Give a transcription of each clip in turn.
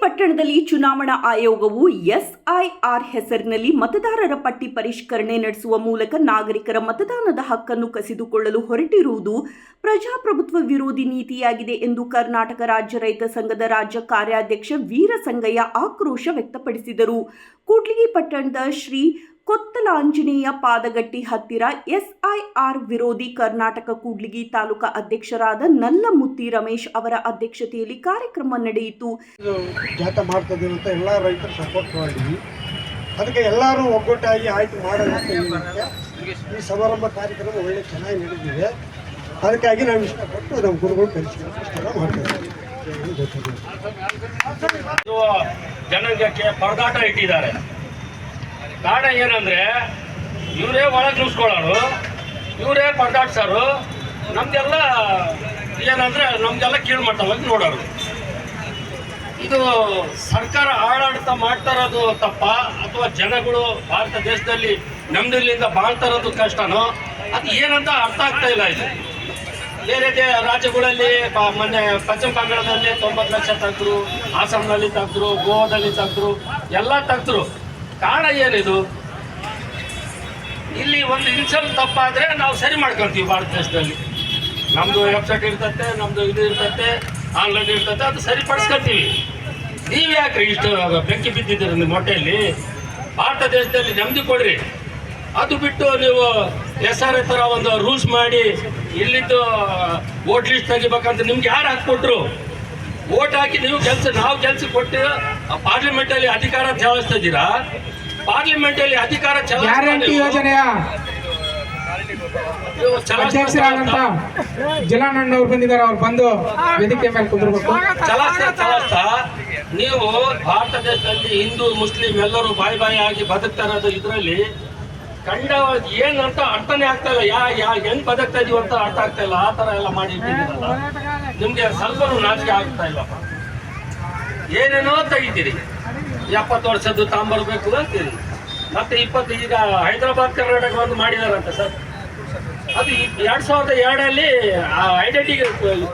ಪಟ್ಟಣದಲ್ಲಿ ಚುನಾವಣಾ ಆಯೋಗವು ಎಸ್ಐಆರ್ ಹೆಸರಿನಲ್ಲಿ ಮತದಾರರ ಪಟ್ಟಿ ಪರಿಷ್ಕರಣೆ ನಡೆಸುವ ಮೂಲಕ ನಾಗರಿಕರ ಮತದಾನದ ಹಕ್ಕನ್ನು ಕಸಿದುಕೊಳ್ಳಲು ಹೊರಟಿರುವುದು ಪ್ರಜಾಪ್ರಭುತ್ವ ವಿರೋಧಿ ನೀತಿಯಾಗಿದೆ ಎಂದು ಕರ್ನಾಟಕ ರಾಜ್ಯ ರೈತ ಸಂಘದ ರಾಜ್ಯ ಕಾರ್ಯಾಧ್ಯಕ್ಷ ವೀರಸಂಗಯ್ಯ ಆಕ್ರೋಶ ವ್ಯಕ್ತಪಡಿಸಿದರು. ಕೂಡ್ಲಿಗಿ ಪಟ್ಟಣದ ಶ್ರೀ ಕೊತ್ತಲಾಂಜನೇಯ ಪಾದಗಟ್ಟಿ ಹತ್ತಿರ ಎಸ್ಐಆರ್ ವಿರೋಧಿ ಕರ್ನಾಟಕ ಕೂಡ್ಲಿಗಿ ತಾಲೂಕಾ ಅಧ್ಯಕ್ಷರಾದ ನಲ್ಲಮುತ್ತಿ ರಮೇಶ್ ಅವರ ಅಧ್ಯಕ್ಷತೆಯಲ್ಲಿ ಕಾರ್ಯಕ್ರಮ ನಡೆಯಿತು. ಜಾಥಾ ಮಾಡ್ತದೆ ಅಂತ ಎಲ್ಲ ರೈತರು ಸಪೋರ್ಟ್ ಮಾಡಿದ್ವಿ. ಅದಕ್ಕೆ ಎಲ್ಲರೂ ಒಗ್ಗಟ್ಟಾಗಿ ಆಯ್ತು ಮಾಡೋಣ ಈ ಸಮಾರಂಭ ಕಾರ್ಯಕ್ರಮ ಒಳ್ಳೆ ಚೆನ್ನಾಗಿ ನಡೆದಿದೆ. ಅದಕ್ಕಾಗಿ ನಾವು ಇಷ್ಟಪಟ್ಟು ನಮ್ಮ ಗುರುಗಳು ಪರಿಷ್ಕಾರ ಮಾಡ್ತೇವೆ. ಜನಾಂಗಕ್ಕೆ ಪರದಾಟ ಇಟ್ಟಿದ್ದಾರೆ. ಕಾರಣ ಏನಂದ್ರೆ ಇವರೇ ಒಳಗೆ ನುಸ್ಕೊಳ್ಳೋರು, ಇವರೇ ಪರದಾಡ್ಸೋರು, ನಮ್ಗೆಲ್ಲ ಏನಂದ್ರೆ ನಮ್ಗೆಲ್ಲ ಕೀಳು ಮಟ್ಟವಾಗಿ ನೋಡೋರು. ಇದು ಸರ್ಕಾರ ಆಡಳಿತ ಮಾಡ್ತಾ ಇರೋದು ತಪ್ಪ ಅಥವಾ ಜನಗಳು ಭಾರತ ದೇಶದಲ್ಲಿ ನೆಮ್ಮದಿಯಿಂದ ಬಾಳ್ತಾ ಇರೋದು ಕಷ್ಟನೋ ಅದು ಏನಂತ ಅರ್ಥ ಆಗ್ತಾ ಇಲ್ಲ. ಇದು ಬೇರೆ ರಾಜ್ಯಗಳಲ್ಲಿ ಮೊನ್ನೆ ಪಶ್ಚಿಮ ಬಂಗಾಳದಲ್ಲಿ 90 ಲಕ್ಷ ತೆಗೆದ್ರು, ಆಸಾಂನಲ್ಲಿ ತೆಗೆದ್ರು, ಗೋವಾದಲ್ಲಿ ತೆಗೆದ್ರು, ಎಲ್ಲ ತೆಗೆದ್ರು. ಕಾರಣ ಏನಿದು? ಇಲ್ಲಿ ಒಂದು ಇನ್ಸಲ್ ತಪ್ಪಾದರೆ ನಾವು ಸರಿ ಮಾಡ್ಕೊಳ್ತೀವಿ. ಭಾರತ ದೇಶದಲ್ಲಿ ನಮ್ಮದು ವೆಬ್ಸೈಟ್ ಇರ್ತತೆ, ನಮ್ಮದು ಇದು ಇರ್ತತೆ, ಆನ್ಲೈನ್ ಇರ್ತತೆ, ಅದು ಸರಿಪಡಿಸ್ಕೊಳ್ತೀವಿ. ನೀವು ಯಾಕ್ರಿ ಇಷ್ಟು ಬೆಂಕಿ ಬಿದ್ದಿದ್ದೀರಿ ನಿಮ್ಮ ಹೊಟ್ಟೆಯಲ್ಲಿ? ಭಾರತ ದೇಶದಲ್ಲಿ ನೆಮ್ಮದಿ ಕೊಡ್ರಿ. ಅದು ಬಿಟ್ಟು ನೀವು SRA ಥರ ಒಂದು ರೂಲ್ಸ್ ಮಾಡಿ ಇಲ್ಲಿದ್ದು ವೋಟ್ ಲಿಸ್ಟ್ ತೆಗಿಬೇಕಂತ ನಿಮ್ಗೆ ಯಾರು ಹಾಕ್ಕೊಟ್ರು? ವೋಟ್ ಹಾಕಿ ನೀವು ನಾವು ಕೆಲಸ ಕೊಟ್ಟು ಪಾರ್ಲಿಮೆಂಟಲ್ಲಿ ಅಧಿಕಾರ ಚಲಾಯಿಸ್ತಾ ಇದ್ದೀರಾ. ಪಾರ್ಲಿಮೆಂಟಲ್ಲಿ ಅಧಿಕಾರ ಯೋಜನೆಯ ಅಧ್ಯಕ್ಷರಾದಂತ ಜಲಾನಂದ್ ಅವ್ರು ಬಂದಿದ್ದಾರೆ. ಅವ್ರು ಬಂದು ವೇದಿಕೆ ಮೇಲೆ ಕುಂದಿರ್ಬೇಕು. ಚಲಾಯಿಸ್ತಾ ನೀವು ಭಾರತ ದೇಶದಲ್ಲಿ ಹಿಂದೂ ಮುಸ್ಲಿಂ ಎಲ್ಲರೂ ಬಾಯಿ ಆಗಿ ಬದುಕ್ತಾ ಇರೋದು ಇದರಲ್ಲಿ ಕಂಡ ಏನಂತ ಅರ್ಥನೇ ಆಗ್ತಾ ಇಲ್ಲ. ಹೆಂಗ್ ಬದುಕ್ತಾ ಇದೀವಿ ಅಂತ ಅರ್ಥ ಆಗ್ತಾ ಇಲ್ಲ. ಆ ತರ ಎಲ್ಲ ಮಾಡಿ ಇಟ್ಟಿದ್ದೀರಲ್ಲ, ನಿಮ್ಗೆ ಸ್ವಲ್ಪ ನಾಚಿಕೆ ಆಗ್ತಾ ಇಲ್ಲಪ್ಪ. ಏನೇನೋ ತೆಗಿತೀರಿ. 70 ವರ್ಷದ್ದು ತಾಂಬರ್ಬೇಕು ಅಂತೀರಿ. ಮತ್ತೆ 20 ಈಗ ಹೈದರಾಬಾದ್ ಕರ್ನಾಟಕ ಒಂದು ಮಾಡಿದಾರಂತೆ ಸರ್. ಅದು 2002 ಐಡೆಂಟಿ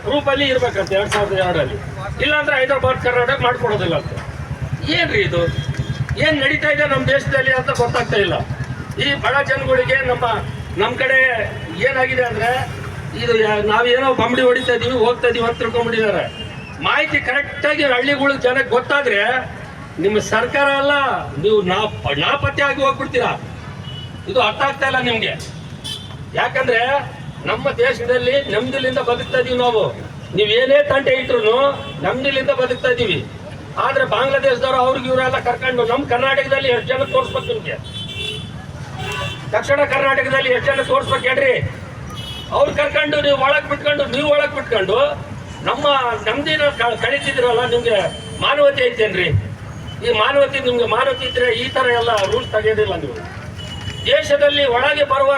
ಪ್ರೂಫ್ ಅಲ್ಲಿ ಇರ್ಬೇಕಂತೆ. 2002 ಇಲ್ಲಾಂದ್ರೆ ಹೈದರಾಬಾದ್ ಕರ್ನಾಟಕ ಮಾಡ್ಕೊಡೋದಿಲ್ಲ ಅಂತ. ಏನ್ರಿ ಇದು? ಏನ್ ನಡೀತಾ ಇದೆ ನಮ್ಮ ದೇಶದಲ್ಲಿ ಅಂತ ಗೊತ್ತಾಗ್ತಾ ಇಲ್ಲ. ಈ ಬಡ ಜನಗಳಿಗೆ ನಮ್ಮ ಕಡೆ ಏನಾಗಿದೆ ಅಂದ್ರೆ ಇದು ನಾವೇನೋ ಬಂಬಡಿ ಹೊಡಿತಾ ಇದೀವಿ, ಹೋಗ್ತಾ ಇದೀವಿ ಅಂತ ತಿಳ್ಕೊಂಡ್ಬಿಟ್ಟಿದ್ದಾರೆ. ಮಾಹಿತಿ ಕರೆಕ್ಟಾಗಿ ಹಳ್ಳಿಗಳ ಜನಕ್ಕೆ ಗೊತ್ತಾದ್ರೆ ನಿಮ್ಮ ಸರ್ಕಾರ ಅಲ್ಲ, ನೀವು ನಾಪತ್ತೆ ಆಗಿ ಹೋಗ್ಬಿಡ್ತೀರಾ. ಇದು ಅರ್ಥ ಆಗ್ತಾ ಇಲ್ಲ ನಿಮ್ಗೆ. ಯಾಕಂದ್ರೆ ನಮ್ಮ ದೇಶದಲ್ಲಿ ನೆಮ್ಮದಿಲಿಂದ ಬದುಕ್ತಾ ಇದೀವಿ ನಾವು. ನೀವೇನೇ ತಂಟೆ ಇಟ್ರು ನೆಮ್ಮದಿಲಿಂದ ಬದುಕ್ತಾ ಇದೀವಿ. ಆದ್ರೆ ಬಾಂಗ್ಲಾದೇಶದವರು ಅವ್ರಿಗೆ ಇವರೆಲ್ಲ ಕರ್ಕೊಂಡು ನಮ್ಮ ಕರ್ನಾಟಕದಲ್ಲಿ ಎಷ್ಟು ಜನ ತೋರಿಸ್ಬೇಕು ನಿಮ್ಗೆ? ದಕ್ಷಿಣ ಕರ್ನಾಟಕದಲ್ಲಿ ಎಷ್ಟು ಜನ ತೋರಿಸ್ಬೇಕು ಹೇಳ್ರಿ? ಅವ್ರು ಕರ್ಕೊಂಡು ನೀವು ಒಳಗೆ ಬಿಟ್ಕೊಂಡು ನಮ್ಮ ನಮ್ದಿನ ಕಳೀತಿದ್ರಲ್ಲ. ನಿಮ್ಗೆ ಮಾನವತೆ ಐತೇನ್ರಿ? ಈ ಮಾನವತೆ ನಿಮ್ಗೆ ಮಾನವತೆ ಇದ್ರೆ ಈ ತರ ಎಲ್ಲ ರೂಲ್ಸ್ ತೆಗೆಯೋದಿಲ್ಲ. ನೀವು ದೇಶದಲ್ಲಿ ಒಳಗೆ ಬರುವ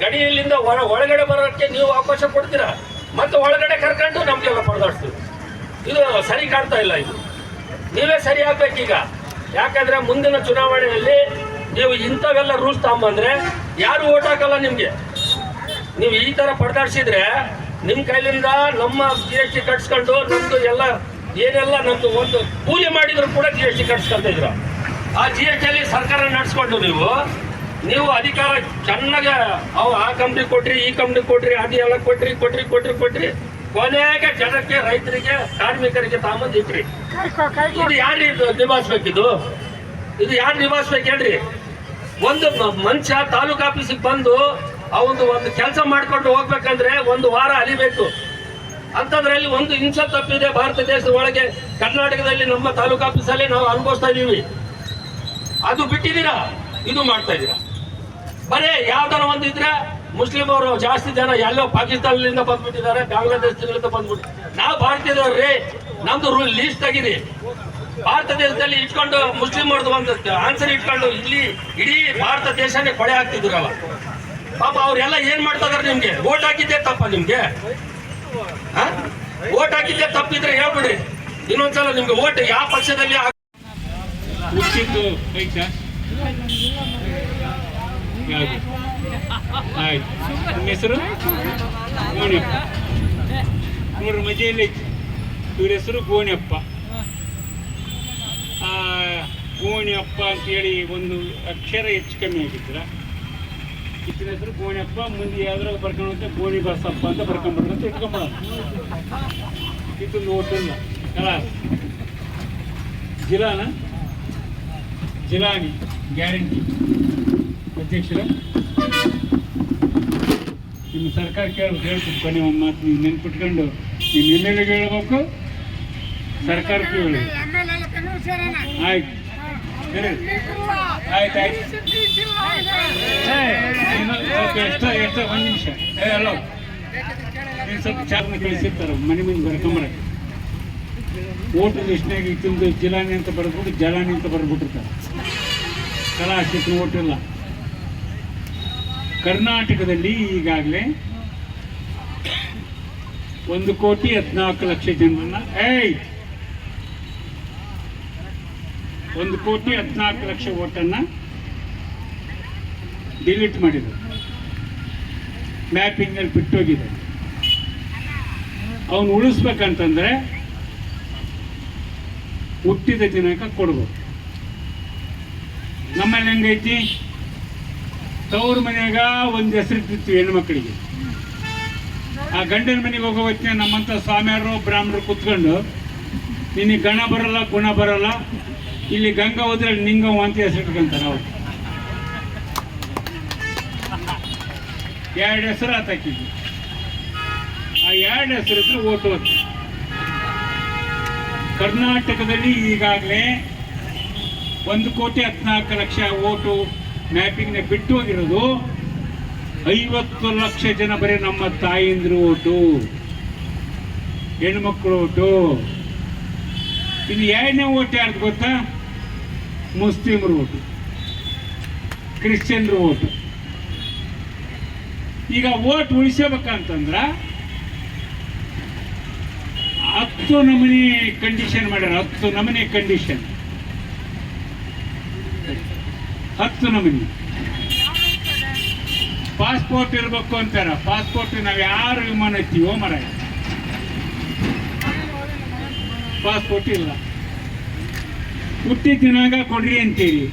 ಗಡಿಯಲ್ಲಿಂದ ಒಳಗಡೆ ಬರೋಕ್ಕೆ ನೀವು ಅವಕಾಶ ಕೊಡ್ತೀರಾ, ಮತ್ತೆ ಒಳಗಡೆ ಕರ್ಕೊಂಡು ನಮ್ಗೆಲ್ಲ ಪರದಾಡ್ತೀವಿ. ಇದು ಸರಿ ಕಾಣ್ತಾ ಇಲ್ಲ. ಇದು ನೀವೇ ಸರಿ ಆಗ್ಬೇಕೀಗ. ಯಾಕಂದ್ರೆ ಮುಂದಿನ ಚುನಾವಣೆಯಲ್ಲಿ ನೀವು ಇಂಥವೆಲ್ಲ ರೂಲ್ಸ್ ತಗೊಂಬಂದ್ರೆ ಯಾರು ಓಟ್ ಹಾಕಲ್ಲ ನಿಮ್ಗೆ. ನೀವು ಈ ತರ ಪರದಾಡ್ಸಿದ್ರೆ ನಿಮ್ಮ ಕೈಲಿಂದ ನಮ್ಮ GST ಕಟ್ಸ್ಕೊಂಡು ನಮ್ದು ಎಲ್ಲ ಏನೆಲ್ಲ ನಮ್ದು ಒಂದು ಕೂಲಿ ಮಾಡಿದ್ರು ಕೂಡ GST ಕಟ್ಸ್ಕೊಳ್ತಾ ಇದ್ರು. ಆ GST ಅಲ್ಲಿ ಸರ್ಕಾರ ನಡೆಸ್ಕೊಂಡು ನೀವು ಅಧಿಕಾರ ಚೆನ್ನಾಗಿ ಆ ಕಂಪ್ನಿ ಕೊಟ್ರಿ, ಈ ಕಂಪ್ನಿ ಕೊಟ್ರಿ, ಅದು ಎಲ್ಲ ಕೊಟ್ರಿ. ಕೊನೆಗೆ ಜನಕ್ಕೆ, ರೈತರಿಗೆ, ಕಾರ್ಮಿಕರಿಗೆ ತಾಂಬಂದು ಇಟ್ರಿ. ಇದು ಯಾರು ನಿಭಾಯಿಸ್ಬೇಕಿದು? ಇದು ಯಾರು ನಿಭಾಯಿಸ್ಬೇಕು ಹೇಳ್ರಿ? ಒಂದು ಮನುಷ್ಯ ತಾಲೂಕು ಆಫೀಸಿಗೆ ಬಂದು ಒಂದು ಕೆಲಸ ಮಾಡ್ಕೊಂಡು ಹೋಗ್ಬೇಕಂದ್ರೆ 1 ವಾರ ಅಲಿಬೇಕು. ಅಂಥದ್ರಲ್ಲಿ ಒಂದು ಹಿಂಸೆ ತಪ್ಪಿದೆ ಭಾರತ ದೇಶದ ಒಳಗೆ. ಕರ್ನಾಟಕದಲ್ಲಿ ನಮ್ಮ ತಾಲೂಕು ಆಫೀಸಲ್ಲಿ ನಾವು ಅನುಭವಿಸ್ತಾ ಇದೀವಿ. ಅದು ಬಿಟ್ಟಿದ್ದೀರಾ, ಇದು ಮಾಡ್ತಾ ಇದ್ದೀರಾ. ಬರೇ ಯಾವ್ದಾರ ಒಂದು ಇದ್ರೆ ಮುಸ್ಲಿಂ ಅವರು ಜಾಸ್ತಿ ಜನ ಎಲ್ಲೋ ಪಾಕಿಸ್ತಾನದಿಂದ ಬಂದ್ಬಿಟ್ಟಿದ್ದಾರೆ, ಬಾಂಗ್ಲಾದೇಶದಿಂದ ಬಂದ್ಬಿಟ್ಟು. ನಾವು ಭಾರತೀಯದವ್ರಿ, ನಮ್ದು ಲೀಸ್ಟ್ ತೆಗೀರಿ. ಭಾರತ ದೇಶದಲ್ಲಿ ಇಟ್ಕೊಂಡು ಮುಸ್ಲಿಂ ಅವ್ರದ್ದು ಒಂದು ಆನ್ಸರ್ ಇಟ್ಕೊಂಡು ಇಲ್ಲಿ ಇಡೀ ಭಾರತ ದೇಶನೇ ಕೊಳೆ ಹಾಕ್ತಿದ್ರಲ್ಲ. ಪಾಪ ಅವ್ರೆಲ್ಲ ಏನ್ ಮಾಡ್ತಾ ಇದಾರೆ? ನಿಮ್ಗೆ ವೋಟ್ ಹಾಕಿದ್ದೆ ತಪ್ಪ? ನಿಮ್ಗೆ ವೋಟ್ ಹಾಕಿದ್ದೆ ತಪ್ಪಿದ್ರೆ ಹೇಳ್ಬಿಡ್ರಿ. ಇನ್ನೊಂದ್ಸಲ ನಿಮ್ಗೆ ವೋಟ್ ಯಾವ ಪಕ್ಷದಲ್ಲಿ ಆಯ್ತು. ನಿಮ್ಮ ಹೆಸರು ಗೋಣಿಯಪ್ಪ. ನೋಡ್ರಿ ಮಜೆಯಲ್ಲಿ ಇವ್ರ ಹೆಸರು ಗೋಣಿಯಪ್ಪ. ಗೋಣಿಯಪ್ಪ ಅಂತೇಳಿ ಒಂದು ಅಕ್ಷರ ಹೆಚ್ಚು ಕಮ್ಮಿ ಆಗಿದ್ರ ಇತ್ತಿನ ಹೆಸರು ಗೋಣಿಯಪ್ಪ, ಮುಂದೆ ಯಾವ್ದ್ರಾಗ ಬರ್ಕೊಂಡ್ರೆ ಗೋಣಿ ಬಸಪ್ಪ ಅಂತ ಬರ್ಕೊಂಡ್ಬರ್ಕಂತ ಇಟ್ಕೊಂಬಿಡೋದು. ಇದೊಂದು ಹೋಟೆಲ್ ಕಲಾಸ್ ಜಿಲಾನಿ ಗ್ಯಾರಂಟಿ ಅಧ್ಯಕ್ಷರ ನಿಮ್ಮ ಸರ್ಕಾರ ಹೇಳ್ತೀನಿ ಕೊನೆ ಒಂದು ಮಾತು ನೀವು ನೆನ್ಪಿಟ್ಕೊಂಡು ನಿಮ್ಮ ಎಮ್.ಎಲ್.ಎಗೆ ಹೇಳ್ಬೇಕು, ಸರ್ಕಾರಕ್ಕೂ ಹೇಳಿ. ಆಯ್ತು ಸರಿ, ಆಯ್ತು ಓಕೆ. ಎಷ್ಟೋ ಒಂದು ನಿಮಿಷ ಅಲ್ಲ, ನೀವು ಸ್ವಲ್ಪ ಚಾರ್ನ ಕಳಿಸಿರ್ತಾರೆ ಮನೆ ಮುಂದೆ ಬರ್ಕೊಂಬರಕ್ಕೆ. ಓಟು ಲಿಸ್ಟ್ನಾಗ ಇತ್ತಂದು ಜಿಲಾನಿ ಅಂತ ಬರೆದ್ಬಿಟ್ಟು ಜಲಾನಿ ಅಂತ ಬರೆದ್ಬಿಟ್ಟಿರ್ತಾರೆ. ಕಲಾಶಿತ ಓಟಿಲ್ಲ. ಕರ್ನಾಟಕದಲ್ಲಿ ಈಗಾಗಲೇ 1,14,00,000 ಜನರನ್ನ 1,14,00,000 ಓಟನ್ನು ಡಿಲೀಟ್ ಮಾಡಿದ್ದಾರೆ, ಮ್ಯಾಪಿಂಗ್ನಲ್ಲಿ ಬಿಟ್ಟೋಗಿದೆ. ಅವನು ಉಳಿಸ್ಬೇಕಂತಂದ್ರೆ ಹುಟ್ಟಿದ ದಿನಾಂಕ ಕೊಡ್ಬೇಕು. ನಮ್ಮಲ್ಲಿ ಹೆಂಗೈತಿ, ತವ್ರ ಮನೆಯಾಗ ಒಂದು ಹೆಸರಿಟ್ಟಿರ್ತೀವಿ ಹೆಣ್ಮಕ್ಳಿಗೆ. ಆ ಗಂಡನ ಮನೆಗೆ ಹೋಗೋ ಹೊತ್ತಿನ ನಮ್ಮಂಥ ಸ್ವಾಮಿಯರು ಬ್ರಾಹ್ಮಣರು ಕೂತ್ಕೊಂಡು ನಿನಗೆ ಗಣ ಬರಲ್ಲ ಗುಣ ಬರಲ್ಲ, ಇಲ್ಲಿ ಗಂಗಾ ಹೋದ್ರೆ ನಿಂಗವ್ ಅಂತ ಹೆಸರಿಟ್ಕೊಂತಾರೆ. ಅವ್ರು 2 ಹೆಸರು ಆತಾಕಿದ್ವಿ. ಆ 2 ಹೆಸರಿದ್ರೆ ಓಟು ಹೋಗ್ತೀವಿ. ಕರ್ನಾಟಕದಲ್ಲಿ ಈಗಾಗಲೇ 1,14,00,000 ಓಟು ಮ್ಯಾಪಿಂಗ್ನ ಬಿಟ್ಟು ಹೋಗಿರೋದು 50 ಲಕ್ಷ ಜನ ಬರೀ ನಮ್ಮ ತಾಯಿಂದ್ರು ಓಟು, ಹೆಣ್ಮಕ್ಳು ಓಟು. ಇನ್ನು 2ನೇ ಓಟ್ ಯಾರ್ದು ಗೊತ್ತಾ? ಮುಸ್ಲಿಮರು ಓಟು, ಕ್ರಿಶ್ಚಿಯನ್ರು ಓಟು. ಈಗ ಓಟ್ ಉಳಿಸಬೇಕಂತಂದ್ರ 10 ನಮೂನಿ ಕಂಡೀಷನ್ ಮಾಡ್ಯಾರ. 10 ನಮೂನಿ ಕಂಡೀಷನ್, 10 ನಮೂನಿ. ಪಾಸ್ಪೋರ್ಟ್ ಇರಬೇಕು ಅಂತಾರ. ಪಾಸ್ಪೋರ್ಟ್ ನಾವು ಯಾರು ವಿಮಾನ ಹತ್ತೀವೋ ಮರ, ಪಾಸ್ಪೋರ್ಟ್ ಇಲ್ಲ. ಹುಟ್ಟಿದ ದಿನಾಗ ಕೊಡ್ರಿ ಅಂತೀವಿ.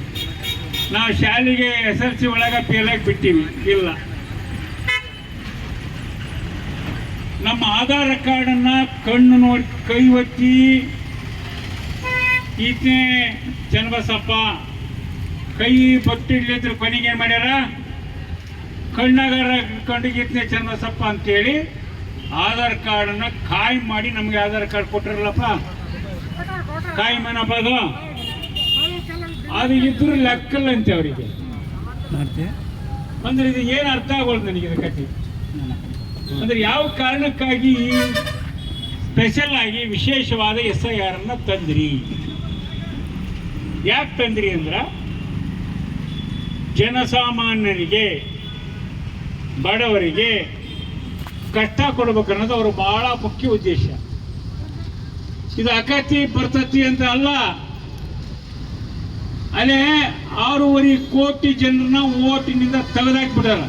ನಾವು ಶಾಲೆಗೆ SSLC ಒಳಗೆ ಫೇಲಾಗಿ ಬಿಟ್ಟಿವಿ, ಇಲ್ಲ. ನಮ್ಮ ಆಧಾರ್ ಕಾರ್ಡನ್ನು ಕಣ್ಣು ನೋಡಿ ಕೈ ಒತ್ತಿ ಈತನೇ ಚನ್ನಬಸಪ್ಪ ಕೈ ಬೊಟ್ಟಿಡ್ಲಿದ್ರು ಕೊನೆಗೆ ಏನು ಮಾಡ್ಯಾರ, ಕಣ್ಣಾಗಾರ ಇಟ್ಕೊಂಡು ಈತನೇ ಚನ್ನಬಸಪ್ಪ ಅಂತೇಳಿ ಆಧಾರ್ ಕಾರ್ಡನ್ನು ಕಾಯಂ ಮಾಡಿ ನಮಗೆ ಆಧಾರ್ ಕಾರ್ಡ್ ಕೊಟ್ಟಿರಲ್ಲಪ್ಪ, ಕಾಯಂ ಏನಪ್ಪ ಅದು ಇದ್ರು ಲೆಕ್ಕಲ್ಲ ಅಂತೆ ಅವರಿಗೆ. ಅಂದ್ರೆ ಇದು ಏನು ಅರ್ಥ ಆಗೋದು ನನಗೆ ಇದು ಕಥೆ. ಅಂದ್ರೆ ಯಾವ ಕಾರಣಕ್ಕಾಗಿ ಸ್ಪೆಷಲ್ ಆಗಿ ವಿಶೇಷವಾದ SIR ಅನ್ನ ತಂದ್ರಿ? ಯಾಕೆ ತಂದ್ರಿ ಅಂದ್ರ ಜನಸಾಮಾನ್ಯರಿಗೆ, ಬಡವರಿಗೆ ಕಷ್ಟ ಕೊಡ್ಬೇಕನ್ನೋದು ಅವರು ಬಹಳ ಮುಖ್ಯ ಉದ್ದೇಶ. ಇದು ಅಕತಿ ಬರ್ತತಿ ಅಂತ ಅಲ್ಲ. ಅಲ್ಲೇ 6.5 ಕೋಟಿ ಜನರನ್ನ ಓಟಿನಿಂದ ತೆಗೆದಾಕ್ಬಿಟ್ಟಾರ.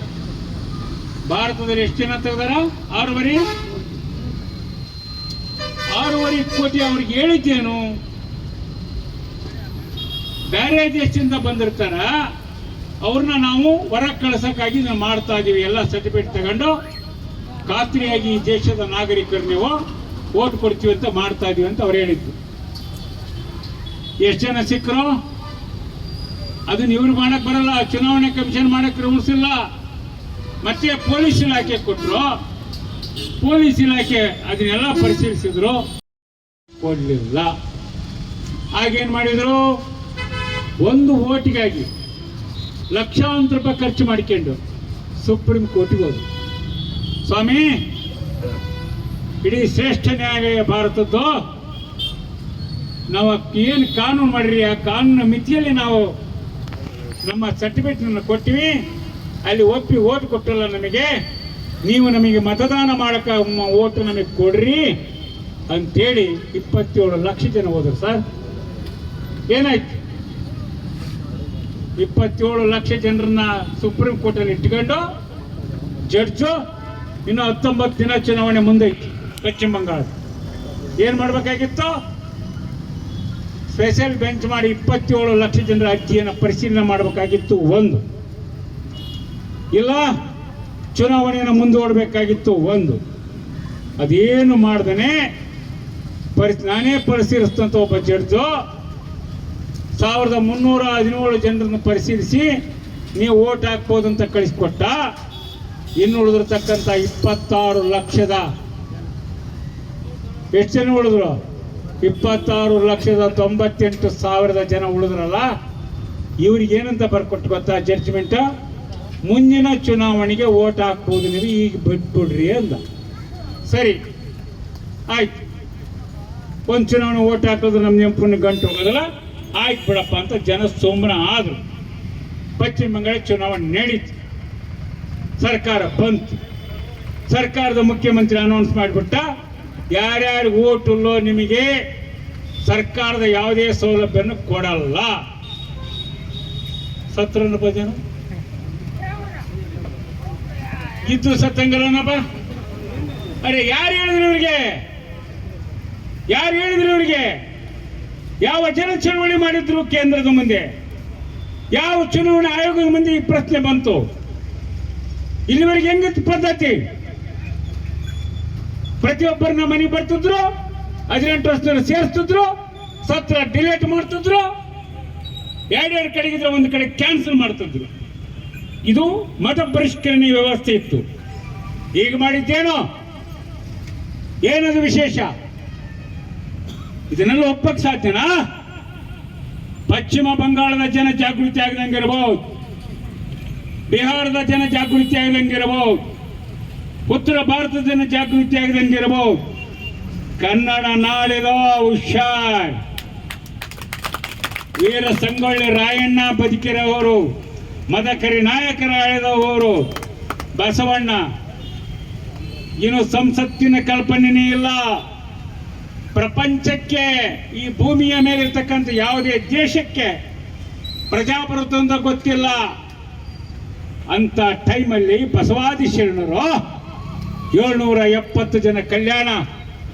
ಭಾರತದಲ್ಲಿ ಎಷ್ಟು ಜನ ತೆಗೆದಾರ? 6.5 ಕೋಟಿ. ಅವ್ರಿಗೆ ಹೇಳಿದ್ದೇನು? ಬೇರೆ ದೇಶದಿಂದ ಬಂದಿರ್ತಾರ, ಅವ್ರನ್ನ ನಾವು ಹೊರಗೆ ಕಳ್ಸಕ್ಕಾಗಿ ನಾವು ಮಾಡ್ತಾ ಇದೀವಿ. ಎಲ್ಲ ಸರ್ಟಿಫಿಕೇಟ್ ತಗೊಂಡು ಖಾತ್ರಿಯಾಗಿ ಈ ದೇಶದ ನಾಗರಿಕರು ನೀವು ಓಟ್ ಕೊಡ್ತೀವಿ ಅಂತ ಮಾಡ್ತಾ ಇದೀವಿ ಅಂತ ಅವ್ರು ಹೇಳಿದ್ದು. ಎಷ್ಟು ಜನ ಸಿಕ್ಕರು? ಅದನ್ನ ಇವ್ರು ಮಾಡಕ್ ಬರಲ್ಲ, ಚುನಾವಣೆ ಕಮಿಷನ್ ಮಾಡಕ್ ರೂಲ್ಸ್ ಇಲ್ಲ. ಮತ್ತೆ ಪೊಲೀಸ್ ಇಲಾಖೆ ಕೊಟ್ಟರು. ಪೊಲೀಸ್ ಇಲಾಖೆ ಅದನ್ನೆಲ್ಲ ಪರಿಶೀಲಿಸಿದ್ರು, ಕೊಡ್ಲಿಲ್ಲ. ಆಗೇನ್ ಮಾಡಿದ್ರು? ಒಂದು ಓಟಿಗಾಗಿ ಲಕ್ಷಾಂತರ ರೂಪಾಯಿ ಖರ್ಚು ಮಾಡಿಕೊಂಡು ಸುಪ್ರೀಂ ಕೋರ್ಟಿಗೆ ಹೋದ್ರು. ಸ್ವಾಮಿ, ಇಡೀ ಶ್ರೇಷ್ಠ ನ್ಯಾಯಾಲಯ ಭಾರತದ್ದು, ನಾವು ಏನು ಕಾನೂನು ಮಾಡಿರಿ ಆ ಕಾನೂನು ಮಿತಿಯಲ್ಲಿ ನಾವು ನಮ್ಮ ಸರ್ಟಿಫಿಕೇಟ್ ಕೊಟ್ಟಿವಿ, ಅಲ್ಲಿ ಒಪ್ಪಿ ಓಟ್ ಕೊಟ್ಟಲ್ಲ ನಮಗೆ, ನೀವು ನಮಗೆ ಮತದಾನ ಮಾಡಕ ಓಟು ನಮಗೆ ಕೊಡ್ರಿ ಅಂತೇಳಿ 27 ಲಕ್ಷ ಜನ ಹೋದ್ರು. ಸರ್ ಏನಾಯ್ತು? 27 ಲಕ್ಷ ಜನರನ್ನ ಸುಪ್ರೀಂ ಕೋರ್ಟಲ್ಲಿ ಇಟ್ಕೊಂಡು ಜಡ್ಜು ಇನ್ನು 19 ದಿನ ಚುನಾವಣೆ ಮುಂದೈತಿ ಪಶ್ಚಿಮ ಬಂಗಾಳ. ಏನ್ ಮಾಡ್ಬೇಕಾಗಿತ್ತು? ಸ್ಪೆಷಲ್ ಬೆಂಚ್ ಮಾಡಿ 27 ಲಕ್ಷ ಜನರ ಅರ್ಜಿಯನ್ನು ಪರಿಶೀಲನೆ ಮಾಡಬೇಕಾಗಿತ್ತು ಒಂದು, ಇಲ್ಲ ಚುನಾವಣೆಯನ್ನು ಮುಂದೂಡಬೇಕಾಗಿತ್ತು ಒಂದು. ಅದೇನು ಮಾಡ್ದೇ ನಾನೇ ಪರಿಶೀಲಿಸಿದಂಥ ಒಬ್ಬ ಜಡ್ಜು 1317 ಜನರನ್ನು ಪರಿಶೀಲಿಸಿ ನೀವು ಓಟ್ ಹಾಕ್ಬೋದು ಅಂತ ಕಳಿಸ್ಕೊಟ್ಟ. ಇನ್ನು ಉಳಿದಿರ್ತಕ್ಕಂಥ 26 ಲಕ್ಷದ ಎಷ್ಟು ಜನ ಉಳಿದ್ರು? 26,98,000 ಜನ ಉಳಿದ್ರಲ್ಲ, ಇವ್ರಿಗೆ ಏನಂತ ಬರ್ಕೊಟ್ಟು ಗೊತ್ತಾ ಜಡ್ಜ್ಮೆಂಟ್? ಮುಂದಿನ ಚುನಾವಣೆಗೆ ಓಟ್ ಹಾಕ್ಬೋದು, ನೀವು ಈಗ ಬಿಟ್ಬಿಡ್ರಿ ಅಂದ. ಸರಿ ಆಯ್ತು, ಒಂದು ಚುನಾವಣೆ ಓಟ್ ಹಾಕೋದು ನಮ್ಮ ನೆನಪನ್ನು ಗಂಟು ಹೋಗೋದಲ್ಲ, ಆಯ್ತು ಬಿಡಪ್ಪ ಅಂತ ಜನ ಸೋಮನ ಆದರು. ಪಶ್ಚಿಮ ಬಂಗಾಳ ಚುನಾವಣೆ ನಡೀತು, ಸರ್ಕಾರ ಬಂತು. ಸರ್ಕಾರದ ಮುಖ್ಯಮಂತ್ರಿ ಅನೌನ್ಸ್ ಮಾಡಿಬಿಟ್ಟ, ಯಾರ್ಯಾರು ಓಟ್ ಇಲ್ಲೋ ನಿಮಗೆ ಸರ್ಕಾರದ ಯಾವುದೇ ಸೌಲಭ್ಯವನ್ನು ಕೊಡಲ್ಲ. ಸತ್ರನಪ್ಪ ಜನ ಇದ್ದು ಸತ್ತಂಗಲ್ಲನಪ್ಪ. ಅರೆ ಯಾರು ಹೇಳಿದ್ರು ಇವ್ರಿಗೆ? ಯಾರು ಹೇಳಿದ್ರು ಇವ್ರಿಗೆ? ಯಾವ ಜನ ಚಳವಳಿ ಮಾಡಿದ್ರು ಕೇಂದ್ರದ ಮುಂದೆ? ಯಾವ ಚುನಾವಣಾ ಆಯೋಗದ ಮುಂದೆ ಈ ಪ್ರಶ್ನೆ ಬಂತು? ಇಲ್ಲಿವರೆಗೆ ಹೆಂಗಿತ್ತು ಪದ್ಧತಿ? ಪ್ರತಿಯೊಬ್ಬರನ್ನ ಮನೆಗೆ ಬರ್ತಿದ್ರು, 18 ವರ್ಷದವರು ಸೇರಿಸ್ತಿದ್ರು, ಸತ್ರ ಡಿಲೇಟ್ ಮಾಡ್ತಿದ್ರು, ಎರಡೆರಡು ಕಡೆಗಿದ್ರೆ ಒಂದು ಕಡೆ ಕ್ಯಾನ್ಸಲ್ ಮಾಡ್ತಿದ್ರು. ಇದು ಮತ ಪರಿಷ್ಕರಣೆ ವ್ಯವಸ್ಥೆ ಇತ್ತು. ಈಗ ಮಾಡಿದ್ದೇನೋ? ಏನದು ವಿಶೇಷ? ಇದನ್ನೆಲ್ಲ ಒಪ್ಪಕ್ಕೆ ಸಾಧ್ಯನಾ? ಪಶ್ಚಿಮ ಬಂಗಾಳದ ಜನ ಜಾಗೃತಿ ಆಗದಂಗಿರಬಹುದು, ಬಿಹಾರದ ಜನ ಜಾಗೃತಿ ಆಗದಂಗಿರಬಹುದು, ಉತ್ತರ ಭಾರತದ ಜನ ಜಾಗೃತಿ ಆಗದಂಗಿರಬಹುದು. ಕನ್ನಡ ನಾಡಿದ ಹುಷಾರ್. ವೀರ ಸಂಗೊಳ್ಳಿ ರಾಯಣ್ಣ ಬದುಕಿರೋರು, ಮದಕರಿ ನಾಯಕರ ಆಳಿದವರು, ಬಸವಣ್ಣ. ಇನ್ನು ಸಂಸತ್ತಿನ ಕಲ್ಪನೆನೇ ಇಲ್ಲ. ಪ್ರಪಂಚಕ್ಕೆ, ಈ ಭೂಮಿಯ ಮೇಲಿರ್ತಕ್ಕಂಥ ಯಾವುದೇ ದೇಶಕ್ಕೆ ಪ್ರಜಾಪ್ರಭುತ್ವ ಅಂತ ಗೊತ್ತಿಲ್ಲ. ಅಂತ ಟೈಮಲ್ಲಿ ಬಸವಾದಿ ಶರಣರು 770 ಜನ ಕಲ್ಯಾಣ